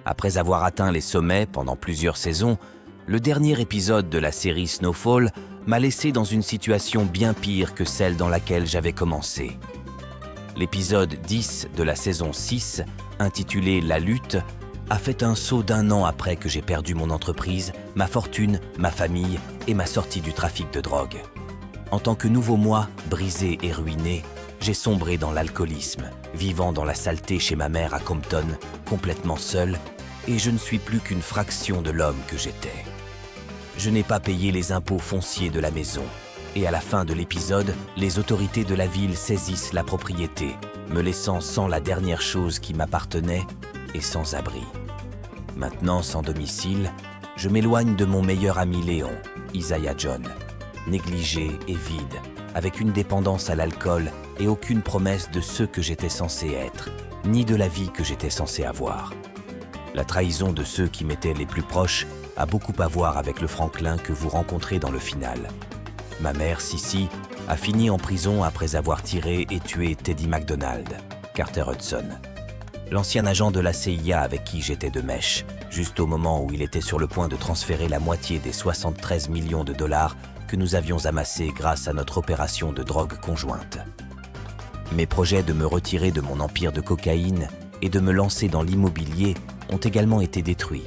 Après avoir atteint les sommets pendant plusieurs saisons, le dernier épisode de la série Snowfall m'a laissé dans une situation bien pire que celle dans laquelle j'avais commencé. L'épisode 10 de la saison 6, intitulé « La lutte », a fait un saut d'1 an après que j'ai perdu mon entreprise, ma fortune, ma famille et ma sortie du trafic de drogue. En tant que nouveau moi, brisé et ruiné, j'ai sombré dans l'alcoolisme, vivant dans la saleté chez ma mère à Compton, complètement seul, et je ne suis plus qu'une fraction de l'homme que j'étais. Je n'ai pas payé les impôts fonciers de la maison, et à la fin de l'épisode, les autorités de la ville saisissent la propriété, me laissant sans la dernière chose qui m'appartenait et sans abri. Maintenant sans domicile, je m'éloigne de mon meilleur ami Léon, Isaiah John, négligé et vide, avec une dépendance à l'alcool et aucune promesse de ce que j'étais censé être, ni de la vie que j'étais censé avoir. La trahison de ceux qui m'étaient les plus proches a beaucoup à voir avec le Franklin que vous rencontrez dans le final. Ma mère, Sissy, a fini en prison après avoir tiré et tué Teddy McDonald, Carter Hudson, l'ancien agent de la CIA avec qui j'étais de mèche, juste au moment où il était sur le point de transférer la moitié des 73 millions de dollars que nous avions amassés grâce à notre opération de drogue conjointe. Mes projets de me retirer de mon empire de cocaïne et de me lancer dans l'immobilier ont également été détruits,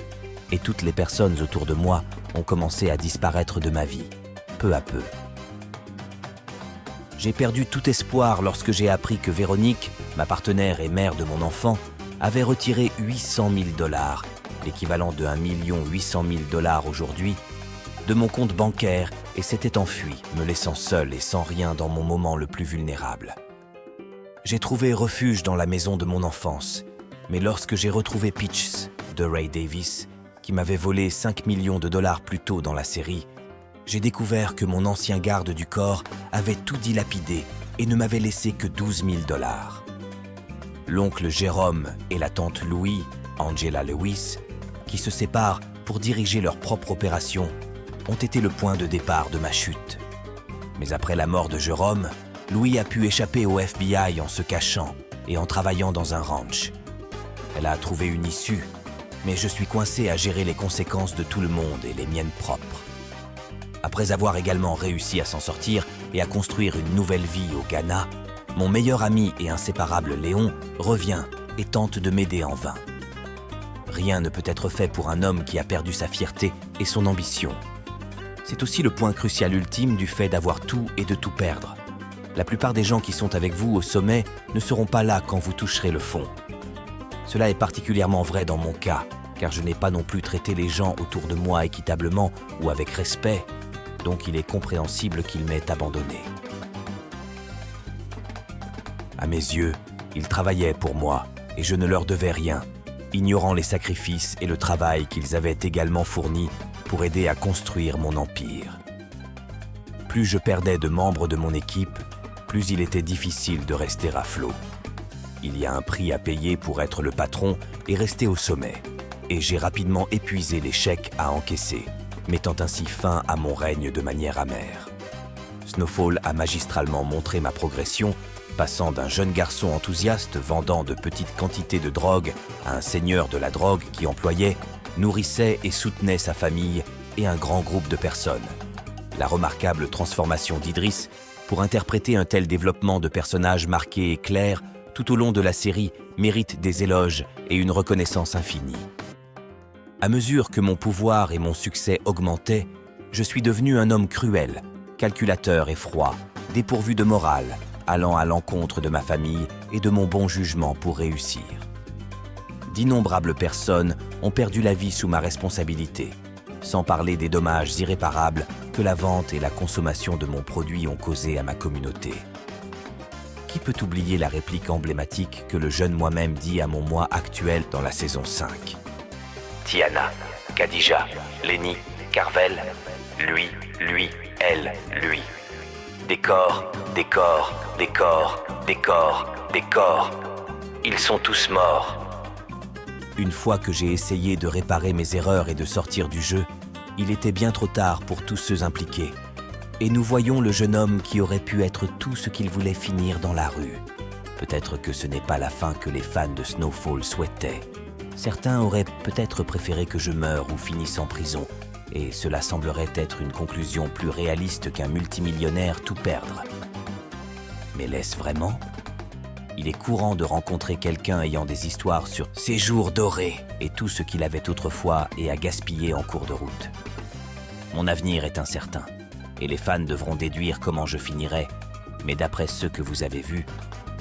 et toutes les personnes autour de moi ont commencé à disparaître de ma vie, peu à peu. J'ai perdu tout espoir lorsque j'ai appris que Véronique, ma partenaire et mère de mon enfant, avait retiré 800 000 dollars, l'équivalent de 1 800 000 dollars aujourd'hui, de mon compte bancaire et s'était enfuie, me laissant seul et sans rien dans mon moment le plus vulnérable. J'ai trouvé refuge dans la maison de mon enfance, mais lorsque j'ai retrouvé Peaches, de Ray Davis, qui m'avait volé 5 millions de dollars plus tôt dans la série, j'ai découvert que mon ancien garde du corps avait tout dilapidé et ne m'avait laissé que 12 000 dollars. L'oncle Jérôme et la tante Louis, Angela Lewis, qui se séparent pour diriger leur propre opération, ont été le point de départ de ma chute. Mais après la mort de Jérôme, Louis a pu échapper au FBI en se cachant et en travaillant dans un ranch. Elle a trouvé une issue, mais je suis coincé à gérer les conséquences de tout le monde et les miennes propres. Après avoir également réussi à s'en sortir et à construire une nouvelle vie au Ghana, mon meilleur ami et inséparable Léon revient et tente de m'aider en vain. Rien ne peut être fait pour un homme qui a perdu sa fierté et son ambition. C'est aussi le point crucial ultime du fait d'avoir tout et de tout perdre. La plupart des gens qui sont avec vous au sommet ne seront pas là quand vous toucherez le fond. Cela est particulièrement vrai dans mon cas, car je n'ai pas non plus traité les gens autour de moi équitablement ou avec respect, donc il est compréhensible qu'ils m'aient abandonné. À mes yeux, ils travaillaient pour moi et je ne leur devais rien, ignorant les sacrifices et le travail qu'ils avaient également fournis pour aider à construire mon empire. Plus je perdais de membres de mon équipe, plus il était difficile de rester à flot. Il y a un prix à payer pour être le patron et rester au sommet, et j'ai rapidement épuisé les chèques à encaisser, mettant ainsi fin à mon règne de manière amère. Snowfall a magistralement montré ma progression, passant d'un jeune garçon enthousiaste vendant de petites quantités de drogue à un seigneur de la drogue qui employait, nourrissait et soutenait sa famille et un grand groupe de personnes. La remarquable transformation d'Idris pour interpréter un tel développement de personnages marqué et clair tout au long de la série mérite des éloges et une reconnaissance infinie. À mesure que mon pouvoir et mon succès augmentaient, je suis devenu un homme cruel, calculateur et froid, dépourvu de morale, allant à l'encontre de ma famille et de mon bon jugement pour réussir. D'innombrables personnes ont perdu la vie sous ma responsabilité, sans parler des dommages irréparables que la vente et la consommation de mon produit ont causés à ma communauté. Qui peut oublier la réplique emblématique que le jeune moi-même dit à mon moi actuel dans la saison 5 ? Tiana, Khadija, Lenny, Carvel, lui, elle, lui. Des corps, des corps, des corps, des corps, des corps. Ils sont tous morts. Une fois que j'ai essayé de réparer mes erreurs et de sortir du jeu, il était bien trop tard pour tous ceux impliqués. Et nous voyons le jeune homme qui aurait pu être tout ce qu'il voulait finir dans la rue. Peut-être que ce n'est pas la fin que les fans de Snowfall souhaitaient. Certains auraient peut-être préféré que je meure ou finisse en prison, et cela semblerait être une conclusion plus réaliste qu'un multimillionnaire tout perdre. Mais l'est-ce vraiment ? Il est courant de rencontrer quelqu'un ayant des histoires sur ses jours dorés et tout ce qu'il avait autrefois et à gaspiller en cours de route. Mon avenir est incertain, et les fans devront déduire comment je finirai, mais d'après ce que vous avez vu,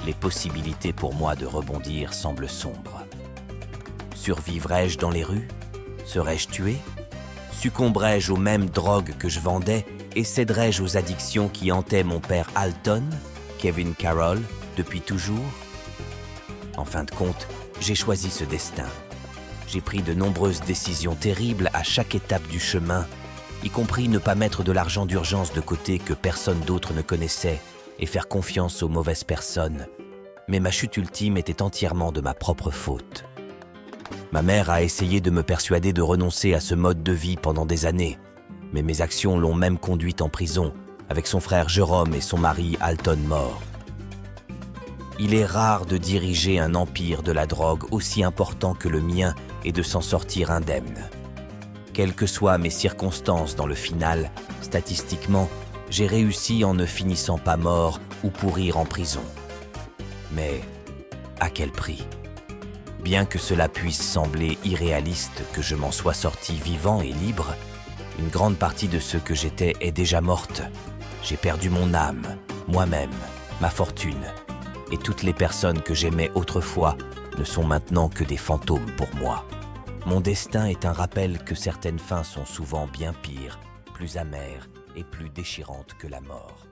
les possibilités pour moi de rebondir semblent sombres. Survivrai-je dans les rues ? Serai-je tué ? Succomberai-je aux mêmes drogues que je vendais et céderai-je aux addictions qui hantaient mon père Alton, Kevin Carroll, depuis toujours ? En fin de compte, j'ai choisi ce destin. J'ai pris de nombreuses décisions terribles à chaque étape du chemin, y compris ne pas mettre de l'argent d'urgence de côté que personne d'autre ne connaissait et faire confiance aux mauvaises personnes. Mais ma chute ultime était entièrement de ma propre faute. Ma mère a essayé de me persuader de renoncer à ce mode de vie pendant des années, mais mes actions l'ont même conduite en prison, avec son frère Jérôme et son mari Alton morts. Il est rare de diriger un empire de la drogue aussi important que le mien et de s'en sortir indemne. Quelles que soient mes circonstances dans le final, statistiquement, j'ai réussi en ne finissant pas mort ou pourrir en prison. Mais à quel prix ? Bien que cela puisse sembler irréaliste que je m'en sois sorti vivant et libre, une grande partie de ce que j'étais est déjà morte. J'ai perdu mon âme, moi-même, ma fortune, et toutes les personnes que j'aimais autrefois ne sont maintenant que des fantômes pour moi. Mon destin est un rappel que certaines fins sont souvent bien pires, plus amères et plus déchirantes que la mort.